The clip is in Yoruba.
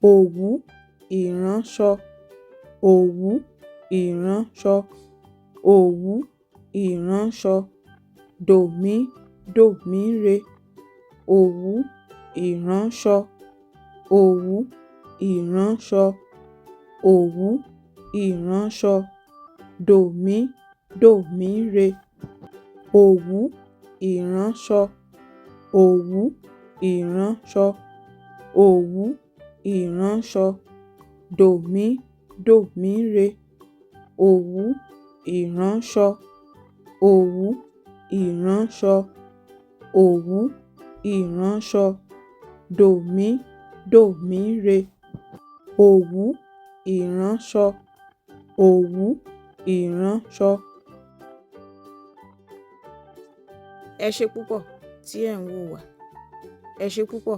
òwú ìránṣọ, òwú ìránṣọ, òwú ìránṣọ, dòmídòmíre, òwú ìránṣọ, òwú ìránṣọ, òwú ìránṣọ, dòmídòmíre, òwú ìránṣọ, òwú ìránṣọ, òwú ìránṣọ, dòmídòmíre, òwú ìránṣọ, òwú ìránṣọ, òwú ìránṣọ, dòmídòmíre, òwú ìránṣọ, òwú ìránṣọ. Ẹ ṣé púpọ̀ tí ẹ̀ ń wò wá. Ẹ ṣé púpọ̀.